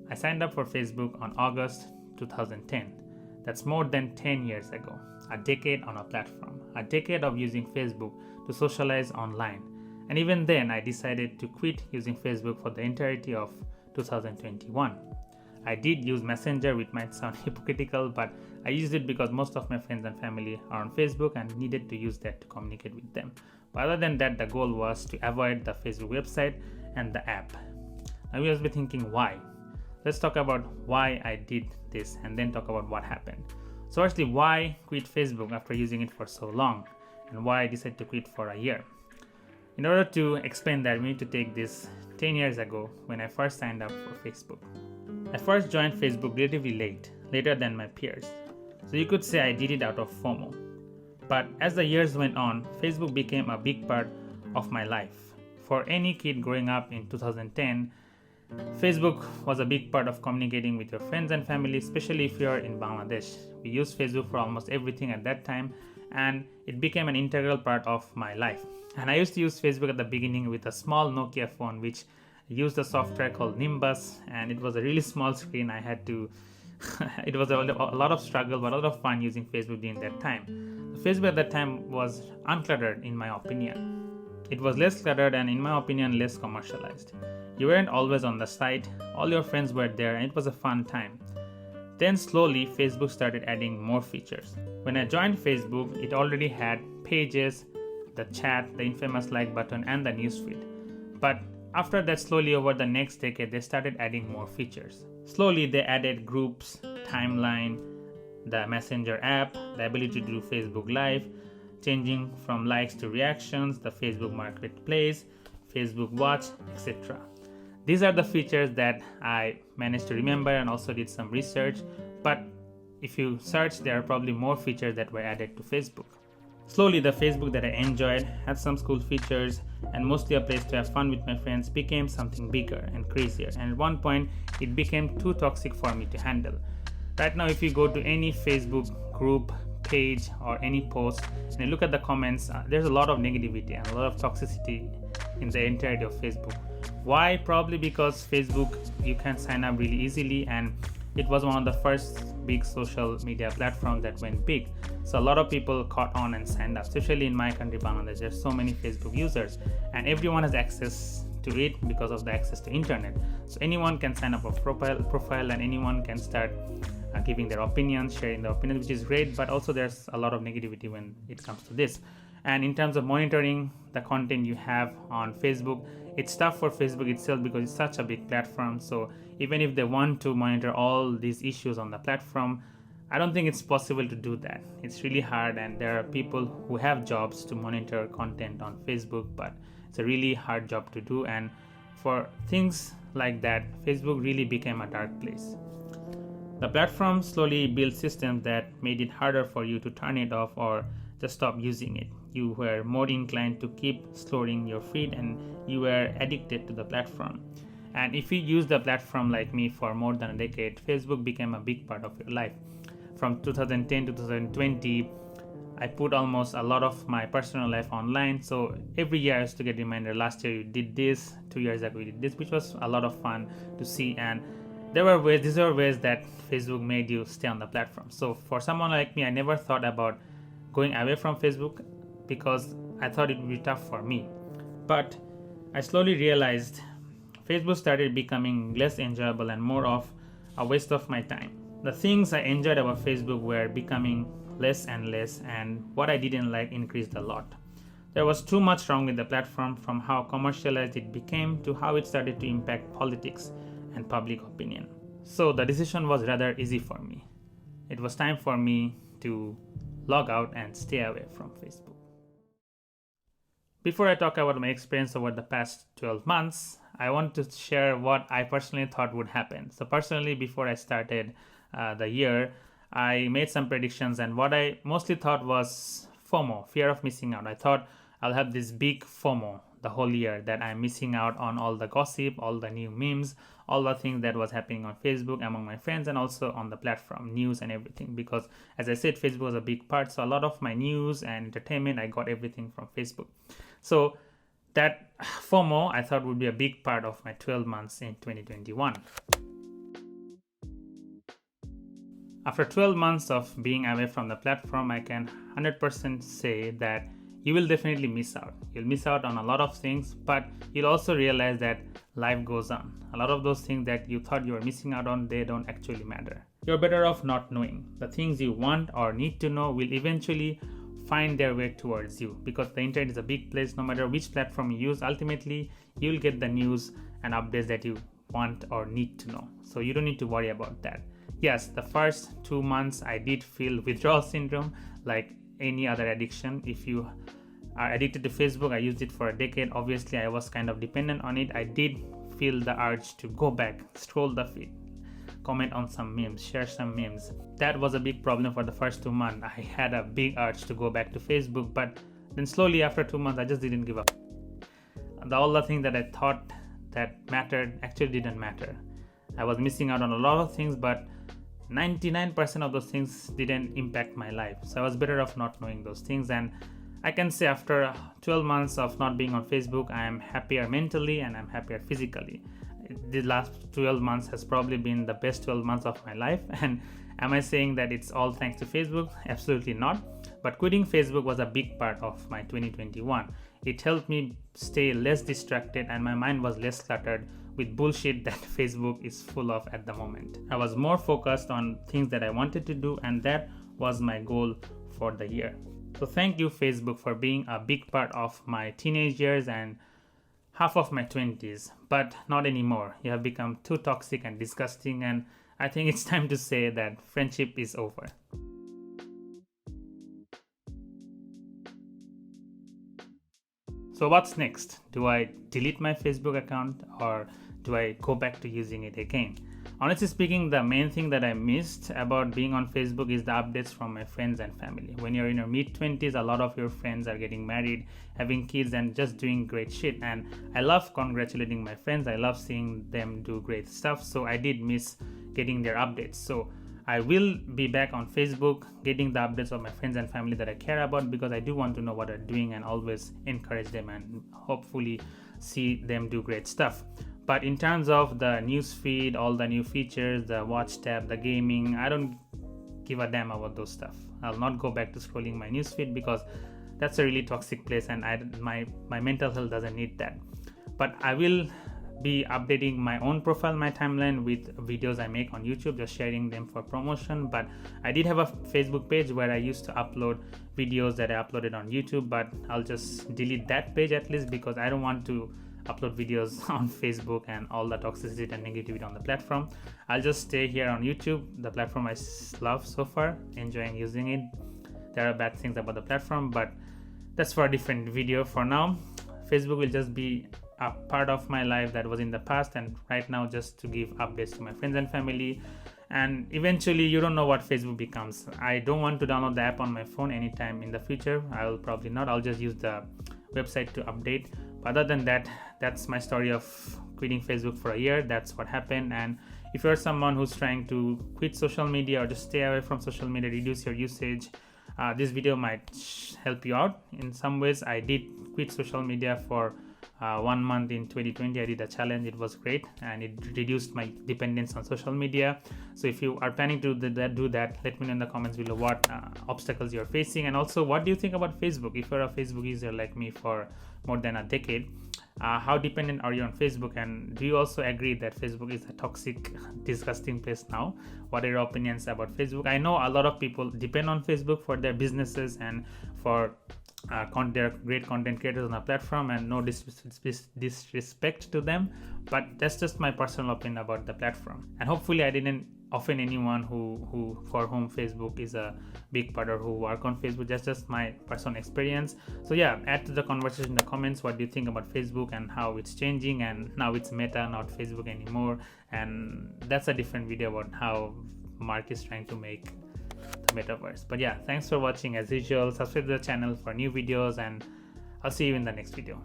I signed up for Facebook on August 2010. That's more than 10 years ago. A decade on a platform. A decade of using Facebook to socialize online. And even then, I decided to quit using Facebook for the entirety of 2021. I did use Messenger, which might sound hypocritical, but I used it because most of my friends and family are on Facebook and needed to use that to communicate with them. But other than that, the goal was to avoid the Facebook website and the app. Now you must be thinking, why? Let's talk about why I did this and then talk about what happened. So firstly, why quit Facebook after using it for so long, and why I decided to quit for a year. In order to explain that, we need to take this 10 years ago when I first signed up for Facebook. I first joined Facebook relatively late, later than my peers. So you could say I did it out of FOMO. But as the years went on, Facebook became a big part of my life. For any kid growing up in 2010, Facebook was a big part of communicating with your friends and family, especially if you're in Bangladesh. We used Facebook for almost everything at that time, and it became an integral part of my life. And I used to use Facebook at the beginning with a small Nokia phone, which used a software called Nimbus, and it was a really small screen. I had to it was a lot of struggle, but a lot of fun using Facebook during that time. Facebook at that time was uncluttered, in my opinion. It was less cluttered and, in my opinion, less commercialized. You weren't always on the site, all your friends were there, and it was a fun time. Then slowly, Facebook started adding more features. When I joined Facebook, it already had pages, the chat, the infamous like button, and the newsfeed. But after that, slowly over the next decade, they started adding more features. Slowly, they added groups, timeline, the Messenger app, the ability to do Facebook Live, changing from likes to reactions, the Facebook Marketplace, Facebook Watch, etc. These are the features that I managed to remember and also did some research, but if you search, there are probably more features that were added to Facebook. Slowly, the Facebook that I enjoyed, had some cool features, and mostly a place to have fun with my friends became something bigger and crazier, and at one point, it became too toxic for me to handle. Right now, if you go to any Facebook group, page, or any post, and you look at the comments, there's a lot of negativity and a lot of toxicity in the entirety of Facebook. Why? Probably because Facebook, you can sign up really easily, and it was one of the first big social media platforms that went big. So a lot of people caught on and signed up, especially in my country, Bangladesh. There's so many Facebook users, and everyone has access to it because of the access to internet. So anyone can sign up a profile and anyone can start giving their opinions, sharing their opinions, which is great, but also there's a lot of negativity when it comes to this. And in terms of monitoring the content you have on Facebook, it's tough for Facebook itself because it's such a big platform. So even if they want to monitor all these issues on the platform, I don't think it's possible to do that. It's really hard, and there are people who have jobs to monitor content on Facebook, but it's a really hard job to do. And for things like that, Facebook really became a dark place. The platform slowly built systems that made it harder for you to turn it off or just stop using it. You were more inclined to keep scrolling your feed, and you were addicted to the platform. And if you use the platform like me for more than a decade, Facebook became a big part of your life. From 2010 to 2020, I put almost a lot of my personal life online. So every year I used to get reminder, last year you did this, 2 years ago you did this, which was a lot of fun to see. And these are ways that Facebook made you stay on the platform. So for someone like me, I never thought about going away from Facebook because I thought it would be tough for me. But I slowly realized Facebook started becoming less enjoyable and more of a waste of my time. The things I enjoyed about Facebook were becoming less and less, and what I didn't like increased a lot. There was too much wrong with the platform, from how commercialized it became to how it started to impact politics and public opinion. So the decision was rather easy for me. It was time for me to log out and stay away from Facebook. Before I talk about my experience over the past 12 months, I want to share what I personally thought would happen. So personally, before I started the year, I made some predictions, and what I mostly thought was FOMO, fear of missing out. I thought I'll have this big FOMO the whole year, that I'm missing out on all the gossip, all the new memes, all the things that was happening on Facebook among my friends, and also on the platform, news and everything. Because as I said, Facebook was a big part, so a lot of my news and entertainment, I got everything from Facebook. So that FOMO I thought would be a big part of my 12 months in 2021. After 12 months of being away from the platform, I can 100% say that you will definitely miss out. You'll miss out on a lot of things, but you'll also realize that life goes on. A lot of those things that you thought you were missing out on, they don't actually matter. You're better off not knowing. The things you want or need to know will eventually find their way towards you, because the internet is a big place. No matter which platform you use, ultimately you'll get the news and updates that you want or need to know. So you don't need to worry about that. Yes, the first 2 months I did feel withdrawal syndrome like any other addiction. If you are addicted to Facebook, I used it for a decade. Obviously, I was kind of dependent on it. I did feel the urge to go back, scroll the feed, comment on some memes, share some memes. That was a big problem for the first 2 months. I had a big urge to go back to Facebook, but then slowly after 2 months, I just didn't give up. All the things that I thought that mattered actually didn't matter. I was missing out on a lot of things, but 99% of those things didn't impact my life. So I was better off not knowing those things. And I can say after 12 months of not being on Facebook, I am happier mentally and I'm happier physically. The last 12 months has probably been the best 12 months of my life. And am I saying that it's all thanks to Facebook? Absolutely not. But quitting Facebook was a big part of my 2021. It helped me stay less distracted and my mind was less cluttered with bullshit that Facebook is full of at the moment. I was more focused on things that I wanted to do, and that was my goal for the year. So thank you, Facebook, for being a big part of my teenage years and half of my 20s, but not anymore. You have become too toxic and disgusting, and I think it's time to say that friendship is over. So what's next? Do I delete my Facebook account or do I go back to using it again? Honestly speaking, the main thing that I missed about being on Facebook is the updates from my friends and family. When you're in your mid-20s, a lot of your friends are getting married, having kids, and just doing great shit. And I love congratulating my friends. I love seeing them do great stuff. So I did miss getting their updates. So I will be back on Facebook getting the updates of my friends and family that I care about, because I do want to know what they're doing and always encourage them and hopefully see them do great stuff. But in terms of the news feed, all the new features, the watch tab, the gaming, I don't give a damn about those stuff. I'll not go back to scrolling my news feed because that's a really toxic place and my mental health doesn't need that. But I will be updating my own profile, my timeline, with videos I make on YouTube, just sharing them for promotion. But I did have a Facebook page where I used to upload videos that I uploaded on YouTube, but I'll just delete that page at least, because I don't want to upload videos on Facebook and all the toxicity and negativity on the platform. I'll just stay here on YouTube, the platform I love so far, enjoying using it. There are bad things about the platform, but that's for a different video. For now, Facebook will just be a part of my life that was in the past, and right now just to give updates to my friends and family. And eventually, you don't know what Facebook becomes. I don't want to download the app on my phone anytime in the future. I will probably not. I'll just use the website to update. But other than that, that's my story of quitting Facebook for a year. That's what happened. And if you're someone who's trying to quit social media or just stay away from social media, reduce your usage, this video might help you out in some ways. I did quit social media for 1 month in 2020. I did a challenge. It was great and it reduced my dependence on social media. So if you are planning to do that, let me know in the comments below what obstacles you're facing, and also what do you think about Facebook. If you're a Facebook user like me for more than a decade, how dependent are you on Facebook, and do you also agree that Facebook is a toxic, disgusting place now? What are your opinions about Facebook? I know a lot of people depend on Facebook for their businesses and for they're great content creators on the platform, and no disrespect to them, but that's just my personal opinion about the platform. And hopefully I didn't offend anyone who for whom Facebook is a big part or who work on Facebook. That's just my personal experience. So yeah, add to the conversation in the comments. What do you think about Facebook and how it's changing, and now it's Meta, not Facebook anymore, and that's a different video about how Mark is trying to make the metaverse. But yeah, thanks for watching. As usual, subscribe to the channel for new videos, and I'll see you in the next video.